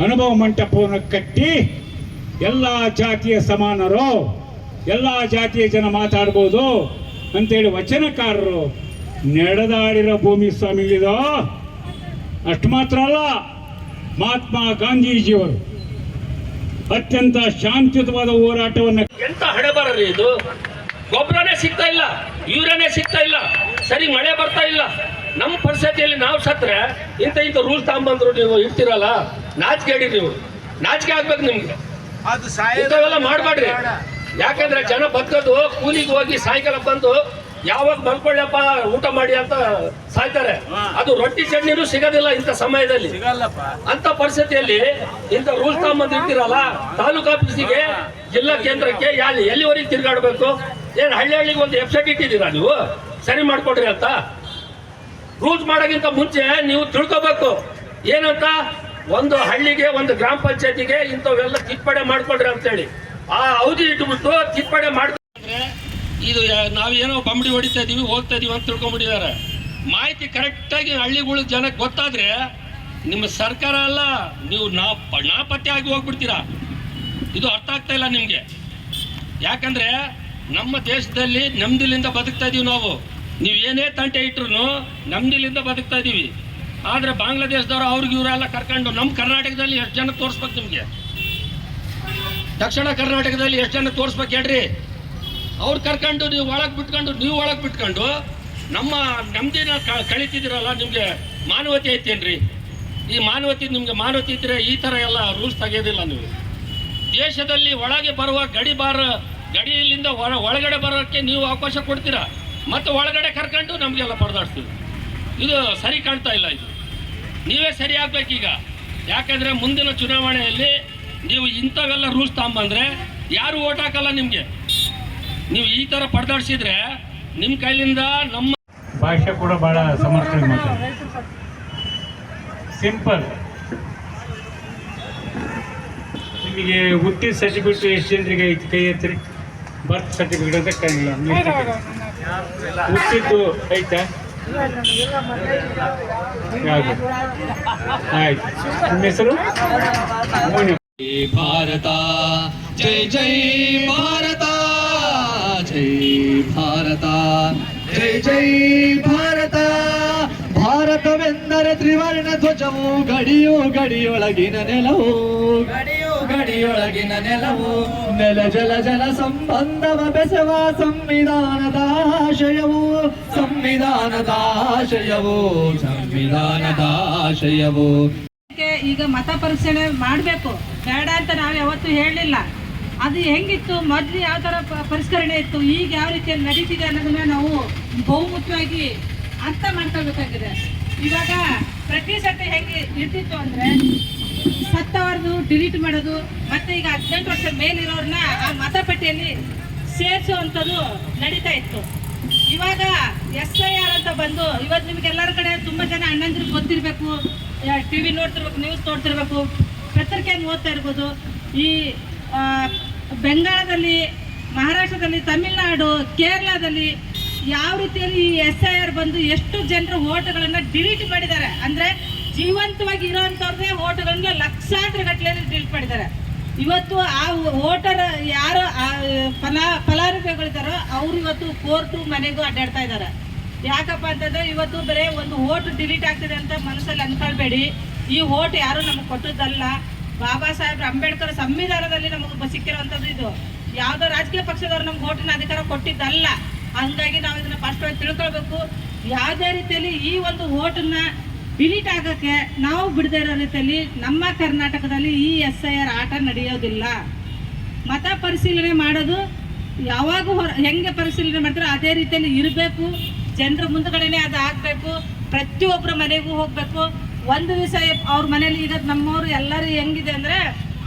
ಅನುಭವ ಮಂಟಪವನ್ನು ಕಟ್ಟಿ ಎಲ್ಲ ಜಾತಿಯ ಸಮಾನರು, ಎಲ್ಲ ಜಾತಿಯ ಜನ ಮಾತಾಡ್ಬೋದು ಅಂತೇಳಿ ವಚನಕಾರರು ನಡೆದಾಡಿರೋ ಭೂಮಿ ಸ್ವಾಮಿಗಳಿದೋ. ಅಷ್ಟು ಮಾತ್ರ ಅಲ್ಲ, ಮಹಾತ್ಮ ಗಾಂಧೀಜಿಯವರು ಅತ್ಯಂತ ಶಾಂತಿಯುತವಾದ ಹೋರಾಟವನ್ನು. ಎಂತ ಹಣೆಬರರಿ ಇದು? ಗೊಬ್ಬರನೇ ಸಿಗ್ತಾ ಇಲ್ಲ, ಯೂರಿಯಾನೇ ಸಿಗ್ತಾ ಇಲ್ಲ, ಸರಿ ಮಳೆ ಬರ್ತಾ ಇಲ್ಲ. ನಮ್ಮ ಪರಿಸ್ಥಿತಿಯಲ್ಲಿ ನಾವು ಸತ್ರೆ ಇಂಥ ರೂಲ್ಸ್ ತಗೊಂಬಂದ್ರು ನೀವು ಇರ್ತೀರಲ್ಲ, ನಾಚಿಕೆ ಹಿಡಿ. ನೀವು ನಾಚಿಕೆ ಆಗ್ಬೇಕು ನಿಮ್ಗೆ. ಇಂಥವೆಲ್ಲ ಮಾಡಬೇಡ್ರಿ. ಯಾಕಂದ್ರೆ ಜನ ಬದುಕೋದು ಕೂಲಿಗೆ ಹೋಗಿ ಸಾಯಂಕಾಲ ಬಂದು ಯಾವಾಗ ಮಲ್ಕೊಳ್ಳಪ್ಪ ಊಟ ಮಾಡಿ ಅಂತ ಸಾಯ್ತಾರೆ. ಅದು ರೊಟ್ಟಿ ಚಟ್ನಿನೂ ಸಿಗೋದಿಲ್ಲ ಇಂಥ ಸಮಯದಲ್ಲಿ. ಅಂತ ಪರಿಸ್ಥಿತಿಯಲ್ಲಿ ಇಂಥ ರೂಲ್ಸ್ ತಗೊಂಬಂದಿರ್ತೀರಲ್ಲ, ತಾಲೂಕು ಆಫೀಸಿಗೆ, ಜಿಲ್ಲಾ ಕೇಂದ್ರಕ್ಕೆ ಎಲ್ಲಿವರೆಗೆ ತಿರ್ಗಾಡ್ಬೇಕು? ಏನು ಹಳ್ಳಿಗೆ ಒಂದು ವೆಬ್ಸೈಟ್ ಇಟ್ಟಿದ್ದೀರಾ ನೀವು? ಸರಿ ಮಾಡ್ಕೊಡ್ರಿ ಅಂತ. ರೂಲ್ಸ್ ಮಾಡೋಕ್ಕಿಂತ ಮುಂಚೆ ನೀವು ತಿಳ್ಕೋಬೇಕು ಏನಂತ. ಒಂದು ಹಳ್ಳಿಗೆ, ಒಂದು ಗ್ರಾಮ ಪಂಚಾಯತಿಗೆ ಇಂಥವೆಲ್ಲ ತಿದ್ದುಪಡಿ ಮಾಡ್ಕೊಡ್ರಿ ಅಂತೇಳಿ ಆ ಅವಧಿ ಇಟ್ಬಿಟ್ಟು ತಿದ್ದುಪಡಿ ಮಾಡ್ಕೊಂಡ್ರೆ ಇದು ನಾವೇನೋ ಬಂಬಡಿ ಹೊಡಿತಾ ಇದೀವಿ, ಹೋಗ್ತಾ ಇದೀವಿ ಅಂತ ತಿಳ್ಕೊಂಡ್ಬಿಟ್ಟಿದ್ದಾರೆ. ಮಾಹಿತಿ ಕರೆಕ್ಟಾಗಿ ಹಳ್ಳಿಗಳ ಜನಕ್ಕೆ ಗೊತ್ತಾದ್ರೆ ನಿಮ್ಮ ಸರ್ಕಾರ ಅಲ್ಲ, ನೀವು ನಾಪತ್ತೆ ಆಗಿ ಹೋಗ್ಬಿಡ್ತೀರಾ. ಇದು ಅರ್ಥ ಆಗ್ತಾ ಇಲ್ಲ ನಿಮಗೆ. ಯಾಕಂದ್ರೆ ನಮ್ಮ ದೇಶದಲ್ಲಿ ನೆಮ್ಮದಿಲಿಂದ ಬದುಕ್ತಾ ಇದೀವಿ ನಾವು. ನೀವು ಏನೇ ತಂಟೆ ಇಟ್ರು ನೆಮ್ಮದಿಲಿಂದ ಬದುಕ್ತಾ ಇದೀವಿ. ಆದರೆ ಬಾಂಗ್ಲಾದೇಶದವರು ಅವ್ರಿಗೆ ಇವರೆಲ್ಲ ಕರ್ಕೊಂಡು ನಮ್ಮ ಕರ್ನಾಟಕದಲ್ಲಿ ಎಷ್ಟು ಜನ ತೋರಿಸ್ಬೇಕು ನಿಮಗೆ? ದಕ್ಷಿಣ ಕರ್ನಾಟಕದಲ್ಲಿ ಎಷ್ಟು ಜನ ತೋರಿಸ್ಬೇಕು ಹೇಳ್ರಿ? ಅವ್ರು ಕರ್ಕೊಂಡು ನೀವು ಒಳಗೆ ಬಿಟ್ಕೊಂಡು ನಮ್ಮ ನೆಮ್ಮದಿನ ಕಳೀತಿದ್ದೀರಲ್ಲ. ನಿಮಗೆ ಮಾನವತೆ ಐತೇನ್ರಿ? ಈ ಮಾನವತೆ ನಿಮಗೆ ಮಾನವತೆ ಇದ್ದರೆ ಈ ಥರ ಎಲ್ಲ ರೂಲ್ಸ್ ತೆಗೆಯೋದಿಲ್ಲ ನೀವು. ದೇಶದಲ್ಲಿ ಒಳಗೆ ಬರುವ ಗಡಿಯಲ್ಲಿಂದ ಒಳಗಡೆ ಬರೋಕ್ಕೆ ನೀವು ಅವಕಾಶ ಕೊಡ್ತೀರಾ, ಮತ್ತು ಒಳಗಡೆ ಕರ್ಕೊಂಡು ನಮಗೆಲ್ಲ ಪರದಾಡ್ತೀವಿ. ಇದು ಸರಿ ಕಾಣ್ತಾ ಇಲ್ಲ. ಇದು ನೀವೇ ಸರಿ ಆಗ್ಬೇಕೀಗ. ಯಾಕಂದರೆ ಮುಂದಿನ ಚುನಾವಣೆಯಲ್ಲಿ ನೀವು ಇಂಥವೆಲ್ಲ ರೂಲ್ಸ್ ತಗೊಂಬಂದ್ರೆ ಯಾರು ಓಟ್ ಹಾಕಲ್ಲ ನಿಮಗೆ. ನೀವು ಈ ಥರ ಪರದಾಡ್ಸಿದ್ರೆ ನಿಮ್ಮ ಕೈಲಿಂದ ನಮ್ಮ ಭಾಷೆ ಕೂಡ ಭಾಳ ಸಮರ್ಥನೆ ಮಾಡ್ತಾರೆ. ಸಿಂಪಲ್. ನಿಮಗೆ ಹುಟ್ಟಿದ ಸರ್ಟಿಫಿಕೇಟ್ ಎಷ್ಟು ಜನರಿಗೆ ಐತಿ? ಕೈ ಎತ್ತರಿ. ಬರ್ತ್ ಸರ್ಟಿಫಿಕೇಟ್ ಅಂತ ಕೈಯಿಲ್ಲ. ಹುಟ್ಟಿದ್ದು ಐತಾ? ಯಾವುದು? ಆಯ್ತು. ನಿಮ್ಮ ಹೆಸರು? ಭಾರತ ಜೈ ಜೈ ಭಾರತ ಜೈ ಭಾರತ ಜೈ ಜೈ ಭಾರತ. ಭಾರತವೆಂದರೆ ತ್ರಿವರ್ಣ ಧ್ವಜವು, ಗಡಿಯು ಗಡಿಯೊಳಗಿನ ನೆಲವು, ಗಡಿಯು ಗಡಿಯೊಳಗಿನ ನೆಲವು, ನೆಲ ಜಲ ಜಲ ಸಂಬಂಧವ ಬೆಸವ ಸಂವಿಧಾನದ ಆಶಯವು, ಸಂವಿಧಾನದ ಆಶಯವು, ಸಂವಿಧಾನದ ಆಶಯವು. ಈಗ ಮತ ಪರಿಶೀಲನೆ ಮಾಡಬೇಕು ಬೇಡ ಅಂತ ನಾವು ಯಾವತ್ತೂ ಹೇಳಲಿಲ್ಲ. ಅದು ಹೆಂಗಿತ್ತು ಮೊದಲು ಯಾವ ಥರ ಪರಿಷ್ಕರಣೆ ಇತ್ತು, ಈಗ ಯಾವ ರೀತಿಯಲ್ಲಿ ನಡೀತಿದೆ ಅನ್ನೋದನ್ನ ನಾವು ಬಹುಮುಖ್ಯವಾಗಿ ಅರ್ಥ ಮಾಡ್ಕೊಳ್ಬೇಕಾಗಿದೆ. ಇವಾಗ ಪ್ರತಿ ಸತಿ ಹೆಂಗೆ ಇರ್ತಿತ್ತು ಅಂದರೆ ಸತ್ತವರದು ಡಿಲೀಟ್ ಮಾಡೋದು, ಮತ್ತು ಈಗ 18 ವರ್ಷ ಮೇಲಿರೋರನ್ನ ಆ ಮತಪಟ್ಟಿಯಲ್ಲಿ ಸೇರಿಸುವಂಥದ್ದು ನಡೀತಾ ಇತ್ತು. ಇವಾಗ SIR ಅಂತ ಬಂದು ಇವತ್ತು ನಿಮಗೆಲ್ಲರ ಕಡೆ ತುಂಬ ಜನ ಅಣ್ಣಂದಿರಿಗೆ ಗೊತ್ತಿರಬೇಕು, TV ನೋಡ್ತಿರ್ಬೇಕು, ನ್ಯೂಸ್ ನೋಡ್ತಿರ್ಬೇಕು, ಪತ್ರಿಕೆಯನ್ನು ಓದ್ತಾ ಇರ್ಬೋದು. ಈ ಬೆಂಗಾಳದಲ್ಲಿ, ಮಹಾರಾಷ್ಟ್ರದಲ್ಲಿ, ತಮಿಳುನಾಡು, ಕೇರಳದಲ್ಲಿ ಯಾವ ರೀತಿಯಲ್ಲಿ ಈ SIR ಬಂದು ಎಷ್ಟು ಜನರ ಓಟುಗಳನ್ನು ಡಿಲೀಟ್ ಮಾಡಿದ್ದಾರೆ ಅಂದರೆ ಜೀವಂತವಾಗಿ ಇರೋವಂಥವ್ರದ್ದೇ ಓಟುಗಳನ್ನ ಲಕ್ಷಾಂತರ ಗಟ್ಟಲೆಯಲ್ಲಿ ಡಿಲೀಟ್ ಮಾಡಿದ್ದಾರೆ. ಇವತ್ತು ಆ ವೋಟರ್ ಯಾರು ಫಲಾನುಭವಿಗಳಿದ್ದಾರೋ ಅವರು ಇವತ್ತು ಕೋರ್ಟು ಮನೆಗೂ ಅಡ್ಡಾಡ್ತಾ ಇದ್ದಾರೆ. ಯಾಕಪ್ಪ ಅಂತಂದರೆ ಇವತ್ತು ಬರೀ ಒಂದು ಓಟು ಡಿಲೀಟ್ ಆಗ್ತಿದೆ ಅಂತ ಮನಸ್ಸಲ್ಲಿ ಅಂದ್ಕೊಳ್ಬೇಡಿ. ಈ ಓಟ್ ಯಾರು ನಮಗೆ ಕೊಟ್ಟದ್ದಲ್ಲ, ಬಾಬಾ ಸಾಹೇಬ್ ಅಂಬೇಡ್ಕರ್ ಸಂವಿಧಾನದಲ್ಲಿ ನಮಗೆ ಸಿಕ್ಕಿರುವಂಥದ್ದು. ಇದು ಯಾವುದೋ ರಾಜಕೀಯ ಪಕ್ಷದವ್ರು ನಮ್ಗೆ ಓಟಿನ ಅಧಿಕಾರ ಕೊಟ್ಟಿದ್ದಲ್ಲ. ಹಂಗಾಗಿ ನಾವು ಇದನ್ನು ಫಸ್ಟಾಗಿ ತಿಳ್ಕೊಳ್ಬೇಕು. ಯಾವುದೇ ರೀತಿಯಲ್ಲಿ ಈ ಒಂದು ಓಟನ್ನು ಡಿಲೀಟ್ ಆಗೋಕ್ಕೆ ನಾವು ಬಿಡದೇ ಇರೋ ರೀತಿಯಲ್ಲಿ ನಮ್ಮ ಕರ್ನಾಟಕದಲ್ಲಿ ಈ SIR ಆಟ ನಡೆಯೋದಿಲ್ಲ. ಮತ ಪರಿಶೀಲನೆ ಮಾಡೋದು ಯಾವಾಗೂ ಹೆಂಗೆ ಪರಿಶೀಲನೆ ಮಾಡ್ತಾರೋ ಅದೇ ರೀತಿಯಲ್ಲಿ ಇರಬೇಕು. ಜನರ ಮುಂದುಗಡೆನೇ ಅದು ಆಗಬೇಕು. ಪ್ರತಿಯೊಬ್ಬರ ಮನೆಗೂ ಹೋಗಬೇಕು. ಒಂದು ದಿವಸ ಅವ್ರ ಮನೇಲಿ ಈಗ ನಮ್ಮವರು ಎಲ್ಲರೂ ಹೆಂಗಿದೆ ಅಂದರೆ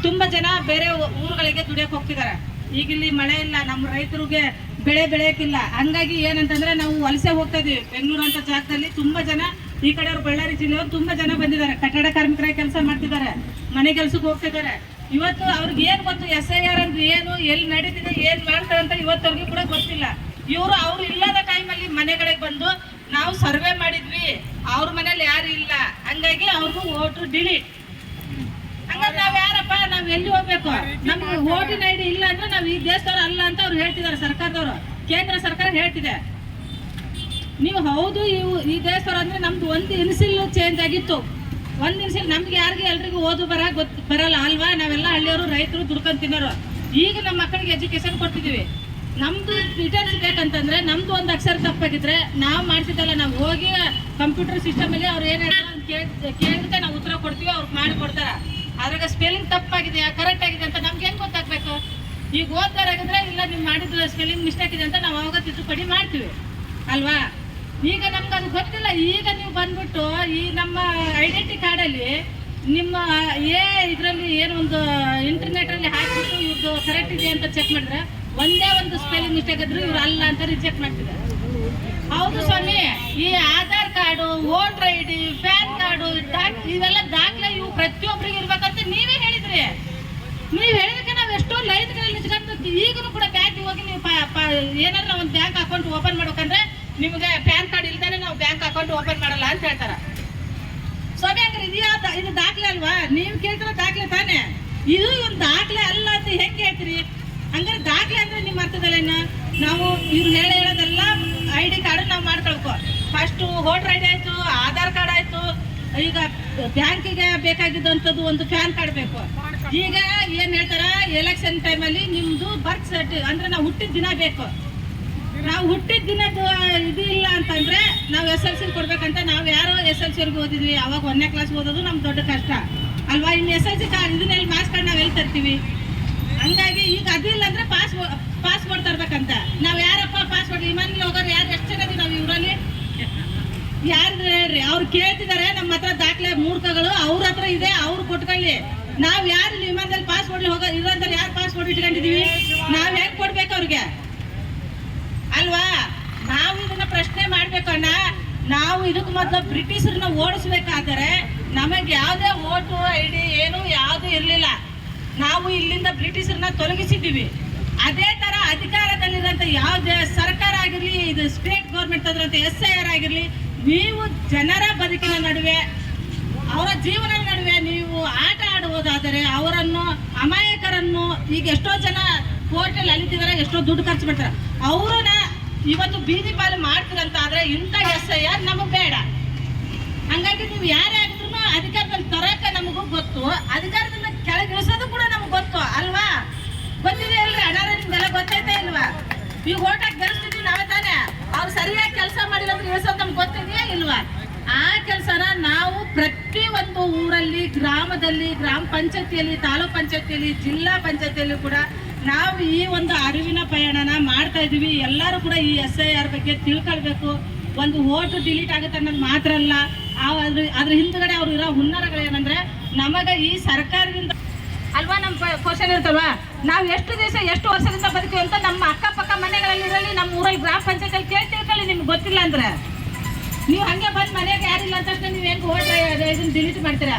ತುಂಬ ಜನ ಬೇರೆ ಊರುಗಳಿಗೆ ದುಡಿಯೋಕೆ ಹೋಗ್ತಿದ್ದಾರೆ. ಈಗ ಇಲ್ಲಿ ಮಳೆ ಇಲ್ಲ, ನಮ್ಮ ರೈತರಿಗೆ ಬೆಳೆ ಬೆಳೆಯೋಕ್ಕಿಲ್ಲ. ಹಂಗಾಗಿ ಏನಂತಂದರೆ ನಾವು ವಲಸೆ ಹೋಗ್ತಾ ಇದೀವಿ. ಬೆಂಗಳೂರು ಅಂತ ಜಾಗದಲ್ಲಿ ತುಂಬ ಜನ ಈ ಕಡೆಯವರು, ಬಳ್ಳಾರಿ ಜಿಲ್ಲೆಯವರು ತುಂಬ ಜನ ಬಂದಿದ್ದಾರೆ. ಕಟ್ಟಡ ಕಾರ್ಮಿಕರಾಗಿ ಕೆಲಸ ಮಾಡ್ತಿದ್ದಾರೆ, ಮನೆ ಕೆಲಸಕ್ಕೆ ಹೋಗ್ತಿದ್ದಾರೆ. ಇವತ್ತು ಅವ್ರಿಗೆ ಏನು ಗೊತ್ತು SIR ಅಂದ್ರೆ ಏನು, ಎಲ್ಲಿ ನಡೀತಿದೆ, ಏನು ಮಾಡ್ತಾರೆ ಅಂತ ಇವತ್ತವ್ರಿಗೆ ಕೂಡ ಗೊತ್ತಿಲ್ಲ. ಅವ್ರು ಇಲ್ಲದ ಟೈಮಲ್ಲಿ ಮನೆಗಳಿಗೆ ಬಂದು ನಾವು ಸರ್ವೆ ಮಾಡಿದ್ವಿ, ಅವ್ರ ಮನೇಲಿ ಯಾರು ಇಲ್ಲ, ಹಂಗಾಗಿ ಅವ್ರಿಗೂ ಓಟು ಡಿಲೀಟ್. ಹಂಗಾದ್ರೆ ನಾವು ಯಾರಪ್ಪ, ನಾವು ಎಲ್ಲಿ ಹೋಗ್ಬೇಕು? ನಮ್ಗೆ ವೋಟಿನ ID ಇಲ್ಲ ಅಂದ್ರೆ ನಾವು ಈ ದೇಶದವ್ರು ಅಲ್ಲ ಅಂತ ಅವ್ರು ಹೇಳ್ತಿದ್ದಾರೆ. ಸರ್ಕಾರದವರು, ಕೇಂದ್ರ ಸರ್ಕಾರ ಹೇಳ್ತಿದೆ. ನೀವು ಹೌದು ಈ ದೇಶದವ್ರು ಅಂದ್ರೆ ನಮ್ದು ಒಂದು ಇನ್ಸಿಲ್ ಚೇಂಜ್ ಆಗಿತ್ತು. ಒಂದು ಇನ್ಸಿಲ್ ನಮ್ಗೆ ಯಾರಿಗೆ ಎಲ್ರಿಗೂ ಓದು ಬರಲ್ಲ ಅಲ್ವಾ? ನಾವೆಲ್ಲ ಹಳ್ಳಿಯವರು, ರೈತರು, ದುಡ್ಕೊಂಡು ತಿನ್ನೋರು. ಈಗ ನಮ್ಮ ಮಕ್ಕಳಿಗೆ ಎಜುಕೇಶನ್ ಕೊಡ್ತಿದ್ದೀವಿ. ನಮ್ದು ಡೀಟೇಲ್ಸ್ ಬೇಕಂತಂದ್ರೆ ನಮ್ದು ಒಂದು ಅಕ್ಷರ ತಪ್ಪಾಗಿದ್ರೆ ನಾವು ಮಾಡ್ತಿದ್ದಲ್ಲ, ನಾವು ಹೋಗಿ ಕಂಪ್ಯೂಟರ್ ಸಿಸ್ಟಮಲ್ಲಿ ಅವ್ರು ಏನು ಹೇಳ್ತಾರೆ ಕೇಳಿದ್ರೆ ನಾವು ಉತ್ತರ ಕೊಡ್ತೀವಿ, ಅವ್ರಿಗೆ ಮಾಡಿ ಕೊಡ್ತಾರೆ. ಅದ್ರಾಗ ಸ್ಪೆಲ್ಲಿಂಗ್ ತಪ್ಪಾಗಿದೆಯಾ ಕರೆಕ್ಟ್ ಆಗಿದೆ ಅಂತ ನಮ್ಗೆ ಹೆಂಗೆ ಗೊತ್ತಾಗಬೇಕು? ಈಗ ಓದ್ತಾರಾಗಿದ್ರೆ ಇಲ್ಲ ನೀವು ಮಾಡಿದ ಸ್ಪೆಲ್ಲಿಂಗ್ ಮಿಸ್ಟೇಕ್ ಇದೆ ಅಂತ ನಾವು ಅವಾಗ ತಿದ್ದುಪಡಿ ಮಾಡ್ತೀವಿ ಅಲ್ವಾ? ಈಗ ನಮ್ಗೆ ಅದು ಗೊತ್ತಿಲ್ಲ. ಈಗ ನೀವು ಬಂದ್ಬಿಟ್ಟು ಈ ನಮ್ಮ ಐಡೆಂಟಿ ಕಾರ್ಡಲ್ಲಿ ನಿಮ್ಮ ಇದರಲ್ಲಿ ಏನು ಒಂದು ಇಂಟರ್ನೆಟಲ್ಲಿ ಹಾಕಿಬಿಟ್ಟು ಇವ್ರದ್ದು ಕರೆಕ್ಟ್ ಇದೆ ಅಂತ ಚೆಕ್ ಮಾಡಿದ್ರೆ ಒಂದೇ ಒಂದು ಸ್ಪೆಲ್ಲಿಂಗ್ ಮಿಸ್ಟೇಕ್ ಇದ್ರು ಇವ್ರು ಅಲ್ಲ ಅಂತ ರಿಜೆಕ್ಟ್ ಮಾಡ್ತಿದ್ದಾರೆ. ಹೌದು ಸ್ವಾಮಿ, ಈ Aadhaar card, voter ID, PAN card, ಇವೆಲ್ಲ ದಾಖಲೆ ಇವು ಪ್ರತಿಯೊಬ್ಬರಿಗೆ ಇರ್ಬೇಕಂತ ನೀವೇ ಹೇಳಿದ್ರಿ. ನೀವು ಹೇಳಿದಕ್ಕೆ ನಾವು ಎಷ್ಟೋ ಲೈನ್ಗಳಲ್ಲಿ ನಿಂತ್ಕೊಂಡು ಈಗಲೂ ಕೂಡ ಬ್ಯಾಂಕಿಗೆ ಹೋಗಿ ನೀವು ಏನಾದ್ರೂ ಒಂದು ಬ್ಯಾಂಕ್ ಅಕೌಂಟ್ ಓಪನ್ ಮಾಡ್ಬೇಕಂದ್ರೆ ನಿಮಗೆ ಪ್ಯಾನ್ ಕಾರ್ಡ್ ಇಲ್ದಾನೆ ನಾವು ಬ್ಯಾಂಕ್ ಅಕೌಂಟ್ ಓಪನ್ ಮಾಡಲ್ಲ ಅಂತ ಹೇಳ್ತಾರೆ. ಸ್ವಾಮಿ ಹಂಗಾರೆ ಇದು ದಾಖಲೆ ಅಲ್ವಾ? ನೀವು ಕೇಳ್ತಿರೋ ದಾಖಲೆ ತಾನೇ? ಇದು ಒಂದು ದಾಖಲೆ ಅಲ್ಲ ಅಂತ ಹೆಂಗೆ ಹೇಳ್ತೀರಿ? ಹಂಗಾರೆ ದಾಖಲೆ ಅಂದ್ರೆ ನಿಮ್ಮ ಅರ್ಥದಲ್ಲೇನು? ನಾವು ಇವ್ರು ಹೇಳೋದೆಲ್ಲ ID ಕಾರ್ಡ್ ನಾವು ಮಾಡ್ಕೊಳ್ಕೊ. ಫಸ್ಟು ವೋಟರ್ ID ಆಯಿತು, ಆಧಾರ್ ಕಾರ್ಡ್ ಆಯಿತು, ಈಗ ಬ್ಯಾಂಕಿಗೆ ಬೇಕಾಗಿದ್ದಂಥದ್ದು ಒಂದು ಪ್ಯಾನ್ ಕಾರ್ಡ್ ಬೇಕು. ಈಗ ಏನು ಹೇಳ್ತಾರೆ, ಎಲೆಕ್ಷನ್ ಟೈಮಲ್ಲಿ ನಿಮ್ಮದು ಬರ್ತ್ ಸರ್ಟಿಫಿಕೇಟ್ ಅಂದರೆ ನಾವು ಹುಟ್ಟಿದ ದಿನ ಬೇಕು. ನಾವು ಹುಟ್ಟಿದ ದಿನದ್ದು ಇದು ಇಲ್ಲ ಅಂತಂದರೆ ನಾವು SLC ಕೊಡ್ಬೇಕಂತ. ನಾವು ಯಾರೋ SLCವರೆಗೂ ಓದಿದ್ವಿ, ಅವಾಗ 1ನೇ ಕ್ಲಾಸ್ ಓದೋದು ನಮ್ಗೆ ದೊಡ್ಡ ಕಷ್ಟ ಅಲ್ವಾ? ಇನ್ನು SLC ಕಾರ್ಡ್ ಇದನ್ನೆಲ್ಲಿ ಮಾರ್ಕ್ಸ್ ಕಾರ್ಡ್ ನಾವು ಎಲ್ಲಿ ತರ್ತೀವಿ? ಹಂಗಾಗಿ ಈಗ ಅದಿಲ್ಲ ಅಂದರೆ ಪಾಸ್ಪೋರ್ಟ್ ತರ್ಬೇಕಂತ. ನಾವು ಯಾರಪ್ಪ ಪಾಸ್ಪೋರ್ಟ್ ವಿಮಾನಲ್ಲಿ ಹೋಗೋರು ಯಾರು? ಎಷ್ಟು ಜನ ಇದೀವಿ ನಾವು ಇವರಲ್ಲಿ? ಯಾರು ಹೇಳ್ರಿ? ಅವ್ರು ಕೇಳ್ತಿದ್ದಾರೆ ನಮ್ಮ ಹತ್ರ ದಾಖಲೆ ಮೂರ್ಖಗಳು, ಅವ್ರ ಹತ್ರ ಇದೆ, ಅವ್ರು ಕೊಟ್ಕೊಳ್ಳಿ. ನಾವು ಯಾರು ವಿಮಾನದಲ್ಲಿ ಪಾಸ್ಪೋರ್ಟ್ ಇರೋದ್ರಲ್ಲಿ ಯಾರು ಪಾಸ್ಪೋರ್ಟ್ ಇಟ್ಕೊಂಡಿದೀವಿ? ನಾವು ಹೆಂಗೆ ಕೊಡ್ಬೇಕು ಅವ್ರಿಗೆ ಅಲ್ವಾ? ನಾವು ಇದನ್ನ ಪ್ರಶ್ನೆ ಮಾಡ್ಬೇಕಣ್ಣ. ನಾವು ಇದಕ್ಕೆ ಮೊದಲು ಬ್ರಿಟಿಷರನ್ನ ಓಡಿಸ್ಬೇಕಾದರೆ ನಮಗೆ ಯಾವುದೇ ವೋಟು ID ಏನು ಯಾವುದೂ ಇರಲಿಲ್ಲ. ನಾವು ಇಲ್ಲಿಂದ ಬ್ರಿಟಿಷರನ್ನ ತೊಲಗಿಸಿದ್ದೀವಿ. ಅದೇ ಥರ ಅಧಿಕಾರದಲ್ಲಿರೋಂಥ ಯಾವುದೇ ಸರ್ಕಾರ ಆಗಿರಲಿ, ಇದು ಸ್ಟೇಟ್ ಗೌರ್ಮೆಂಟ್ ಅದರಂಥ SIR ಆಗಿರಲಿ, ನೀವು ಜನರ ಬದುಕಿನ ನಡುವೆ, ಅವರ ಜೀವನದ ನಡುವೆ ನೀವು ಆಟ ಆಡುವ ಮಾಡುವುದಾದರೆ ಅವರನ್ನು ಅಮಾಯಕರನ್ನು ಈಗ ಎಷ್ಟೋ ಜನ ಕೋರ್ಟಲ್ಲಿ ಅಲಿತಿದ್ದಾರೆ, ಎಷ್ಟೋ ದುಡ್ಡು ಖರ್ಚು ಮಾಡ್ತಾರೆ, ಅವ್ರನ್ನ ಇವತ್ತು ಬೀದಿ ಪಾಲು ಮಾಡ್ತೀರಂತ ಆದರೆ ಇಂಥ SIR ನಮಗೆ ಬೇಡ. ಹಂಗಾಗಿ ನೀವು ಯಾರೇ ಆಗಿದ್ರು ಅಧಿಕಾರದಲ್ಲಿ ತರಕ ನಮಗೂ ಗೊತ್ತು, ಅಧಿಕಾರದಿಂದ ಕೆಳಗಿಳಿಸೋದು ಕೂಡ ನಮ್ಗೆ ಗೊತ್ತು ಅಲ್ವಾ? ಗೊತ್ತಿದೆ ಇಲ್ರಿ ಅಣ್ಣಾರ, ನಿಮ್ಗೆಲ್ಲ ಗೊತ್ತೈತೆ ಇಲ್ವಾ? ಈಗ ಓಟ್ ಹಾಕಿ ಗೆಲ್ಲಿಸ್ತಿದ್ವಿ ನಾವೇ ತಾನೇ. ಅವ್ರು ಸರಿಯಾಗಿ ಕೆಲಸ ಮಾಡಿಲ್ಲ ಅಂದ್ರೆ ಇಳಿಸೋದು ನಮ್ಗೆ ಗೊತ್ತಿದೆಯಾ ಇಲ್ವಾ? ಆ ಕೆಲಸನ ನಾವು ಪ್ರತಿ ಒಂದು ಊರಲ್ಲಿ, ಗ್ರಾಮದಲ್ಲಿ, ಗ್ರಾಮ ಪಂಚಾಯತಿಯಲ್ಲಿ, ತಾಲೂಕ್ ಪಂಚಾಯತಿಯಲ್ಲಿ, ಜಿಲ್ಲಾ ಪಂಚಾಯತಿಯಲ್ಲಿ ಕೂಡ ನಾವು ಈ ಒಂದು ಅರಿವಿನ ಪಯಣನ ಮಾಡ್ತಾ ಇದೀವಿ. ಎಲ್ಲರೂ ಕೂಡ ಈ SIR ಬಗ್ಗೆ ತಿಳ್ಕೊಳ್ಬೇಕು. ಒಂದು ಓಟು ಡಿಲೀಟ್ ಆಗುತ್ತೆ ಅನ್ನೋದು ಮಾತ್ರ ಅಲ್ಲ, ಅದ್ರ ಹಿಂದ್ಗಡೆ ಅವ್ರು ಇರೋ ಹುನ್ನಾರಗಳೇನಂದ್ರೆ ನಮಗೆ ಈ ಸರ್ಕಾರದಿಂದ ಅಲ್ವಾ ನಮ್ಮ ಕ್ವಶನ್ ಇರ್ತಲ್ವಾ, ನಾವು ಎಷ್ಟು ದಿವಸ ಎಷ್ಟು ವರ್ಷದಿಂದ ಬದುಕೀವಿ ಅಂತ ನಮ್ಮ ಅಕ್ಕಪಕ್ಕ ಮನೆಗಳಲ್ಲಿ, ನಮ್ಮ ಊರಲ್ಲಿ ಗ್ರಾಮ ಪಂಚಾಯತಿಯಲ್ಲಿ ಕೇಳಿ ತಿಳ್ಕೊಳ್ಳಿ. ನಿಮ್ಗೆ ಗೊತ್ತಿಲ್ಲ ಅಂದ್ರೆ ನೀವು ಹಂಗೆ ಬಂದು ಮನೆಗೆ ಯಾರಿಲ್ಲ ಅಂತ ತಕ್ಷಣ ನೀವು ಹೆಂಗೆ ಓಟ್ ಇದನ್ನ ಡಿಲೀಟ್ ಮಾಡ್ತೀರಾ?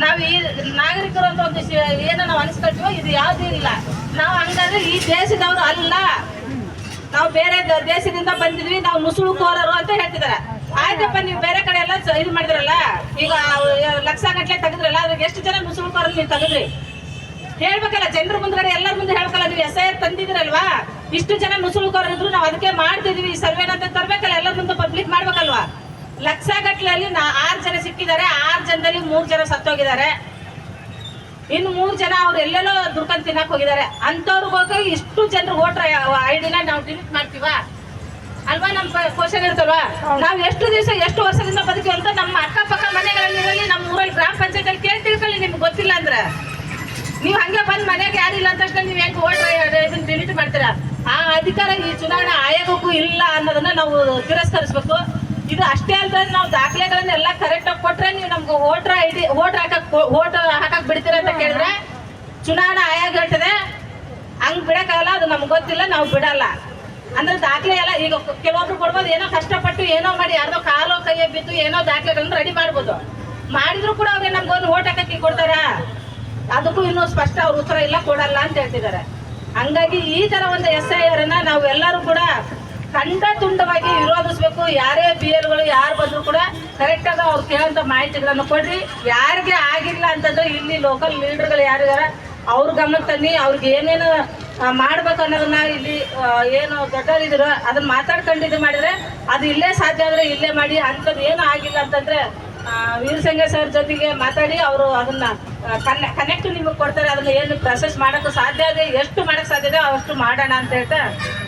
ನಾವು ಈ ನಾಗರಿಕರು ಅಂತ ಒಂದು ಏನೋ ನಾವು ಅನಿಸ್ಕೊಳ್ತೀವೋ ಇದು ಯಾವುದೂ ಇಲ್ಲ. ನಾವು ಹಂಗಾದ್ರೆ ಈ ದೇಶದವರು ಅಲ್ಲ, ನಾವು ಬೇರೆ ದೇಶದಿಂದ ಬಂದಿದ್ವಿ, ನಾವು ನುಸುಳುಕೋರರು ಅಂತ ಹೇಳ್ತಿದಾರೆ. ಆಯ್ತಪ್ಪ, ನೀವು ಬೇರೆ ಕಡೆ ಎಲ್ಲ ಇದು ಮಾಡಿದ್ರಲ್ಲ, ಈಗ ಲಕ್ಷ ಗಟ್ಟಲೆ ತೆಗೆದ್ರಲ್ಲ, ಅದ್ರಿಗೆ ಎಷ್ಟು ಜನ ನುಸುಳುಕೋರಲ್ಲಿ ನೀವು ತೆಗೆದ್ರಿ ಹೇಳ್ಬೇಕಲ್ಲ, ಜನರ ಮುಂದ್ಗಡೆ ಎಲ್ಲರ ಮುಂದೆ ಹೇಳ್ಬೇಕಲ್ಲ. ನೀವು SIR ತಂದಿದ್ರಲ್ವಾ, ಇಷ್ಟು ಜನ ನುಸುಳುಕೋರಿದ್ರು ನಾವು ಅದಕ್ಕೆ ಮಾಡ್ತಿದ್ವಿ ಈ ಸರ್ವೇನಂತ ತರ್ಬೇಕಲ್ಲ, ಎಲ್ಲರ ಮುಂದೆ ಪಬ್ಲಿಕ್ ಮಾಡ್ಬೇಕಲ್ವಾ? ಲಕ್ಷ ಗಟ್ಟಲೆಯಲ್ಲಿ 6 ಜನ ಸಿಕ್ಕಿದ್ದಾರೆ, 6 ಜನದಲ್ಲಿ 3 ಜನ ಸತ್ತೋಗಿದ್ದಾರೆ, ಇನ್ನು 3 ಜನ ಅವ್ರು ಎಲ್ಲೆಲ್ಲೋ ದುಡ್ಕೊಂಡು ತಿನ್ನಕ್ ಹೋಗಿದ್ದಾರೆ. ಅಂಥವ್ರಿಗೋಗಿ ಇಷ್ಟು ಜನರು ವೋಟರ್ ID-ನ ನಾವು ಡಿಲೀಟ್ ಮಾಡ್ತೀವ ಅಲ್ವಾ? ನಮ್ಮ ಕ್ವಶನ್ ಇರ್ತಲ್ವಾ, ನಾವು ಎಷ್ಟು ದಿವಸ ಎಷ್ಟು ವರ್ಷದಿಂದ ಬದುಕಿ ಅಂತ ನಮ್ಮ ಅಕ್ಕಪಕ್ಕ ಮನೆಗಳಲ್ಲಿ, ನಮ್ಮ ಊರಲ್ಲಿ ಗ್ರಾಮ ಪಂಚಾಯತಿಯಲ್ಲಿ ಕೇಳಿ ತಿಳ್ಕೊಳ್ಳಿ. ನಿಮ್ಗೆ ಗೊತ್ತಿಲ್ಲ ಅಂದ್ರೆ ನೀವು ಹಂಗೆ ಬಂದು ಮನೆಗೆ ಯಾರಿಲ್ಲ ಅಂತ ತಕ್ಷಣ ನೀವು ಹೆಂಗೆ ವೋಟರ್ ಇದನ್ನ ಡಿಲೀಟ್ ಮಾಡ್ತೀರಾ? ಆ ಅಧಿಕಾರ ಈ ಚುನಾವಣಾ ಆಯೋಗಕ್ಕೂ ಇಲ್ಲ ಅನ್ನೋದನ್ನ ನಾವು ತಿರಸ್ಕರಿಸ್ಬೇಕು. ಇದು ಅಷ್ಟೇ ಅಂತ ನಾವು ದಾಖಲೆಗಳನ್ನೆಲ್ಲ ಕರೆಕ್ಟಾಗಿ ಕೊಟ್ರೆ ನೀವು ನಮ್ಗೆ ವೋಟ್ ಹಾಕಕ್ ಬಿಡ್ತೀರ ಅಂತ ಕೇಳಿದ್ರೆ ಚುನಾವಣಾ ಆಯೋಗ ಹೇಳ್ತದೆ ಹಂಗ್ ಬಿಡಕ್ಕಾಗಲ್ಲ, ಅದು ನಮ್ಗೆ ಗೊತ್ತಿಲ್ಲ, ನಾವು ಬಿಡಲ್ಲ ಅಂದ್ರೆ ದಾಖಲೆ ಎಲ್ಲ ಈಗ ಕೆಲವೊಬ್ರು ಕೊಡ್ಬೋದು, ಏನೋ ಕಷ್ಟಪಟ್ಟು ಏನೋ ಮಾಡಿ ಯಾರ್ದೋ ಕಾಲೋ ಕೈಯೋ ಬಿದ್ದು ಏನೋ ದಾಖಲೆಗಳನ್ನ ರೆಡಿ ಮಾಡ್ಬೋದು, ಮಾಡಿದ್ರು ಕೂಡ ಅವ್ರಿಗೆ ನಮ್ಗೊಂದು ವೋಟ್ ಹಾಕಕ್ಕೆ ಕೊಡ್ತಾರ? ಅದಕ್ಕೂ ಇನ್ನೂ ಸ್ಪಷ್ಟ ಅವ್ರ ಉತ್ತರ ಇಲ್ಲ, ಕೊಡಲ್ಲ ಅಂತ ಹೇಳ್ತಿದ್ದಾರೆ. ಹಂಗಾಗಿ ಈ ತರ ಒಂದು SIR ಅನ್ನ ನಾವು ಎಲ್ಲರೂ ಕೂಡ ಖಂಡ ತುಂಡವಾಗಿ ವಿರೋಧಿಸ್ಬೇಕು. ಯಾರೇ BLಗಳು ಯಾರು ಬಂದ್ರು ಕೂಡ ಕರೆಕ್ಟ್ ಆಗ ಅವ್ರು ಕೇಳೋಂಥ ಮಾಹಿತಿಗಳನ್ನು ಕೊಡ್ರಿ. ಯಾರಿಗೆ ಆಗಿಲ್ಲ ಅಂತಂದ್ರೆ ಇಲ್ಲಿ ಲೋಕಲ್ ಲೀಡರ್ಗಳು ಯಾರಿದಾರ ಅವ್ರ ಗಮನಕ್ಕೆ ತನ್ನಿ, ಅವ್ರಿಗೆ ಏನೇನು ಮಾಡ್ಬೇಕು ಅನ್ನೋದನ್ನ ಇಲ್ಲಿ ಏನು ದೊಡ್ಡವರಿದ್ರು ಅದನ್ನ ಮಾತಾಡ್ಕೊಂಡಿದ್ದು ಮಾಡಿದ್ರೆ ಅದು ಇಲ್ಲೇ ಸಾಧ್ಯ ಆದ್ರೆ ಇಲ್ಲೇ ಮಾಡಿ. ಅಂಥದ್ದು ಏನು ಆಗಿಲ್ಲ ಅಂತಂದ್ರೆ ವೀರಸಂಘ ಸರ್ ಜೊತೆಗೆ ಮಾತಾಡಿ ಅವರು ಅದನ್ನ ಕನೆಕ್ಟ್ ನಿಮಗೆ ಕೊಡ್ತಾರೆ. ಅದನ್ನ ಏನು ಪ್ರೊಸೆಸ್ ಮಾಡೋಕ್ಕೂ ಸಾಧ್ಯ ಇದೆ, ಎಷ್ಟು ಮಾಡೋಕ್ಕೆ ಸಾಧ್ಯ ಇದೆ ಅಷ್ಟು ಮಾಡೋಣ ಅಂತ ಹೇಳ್ತಾ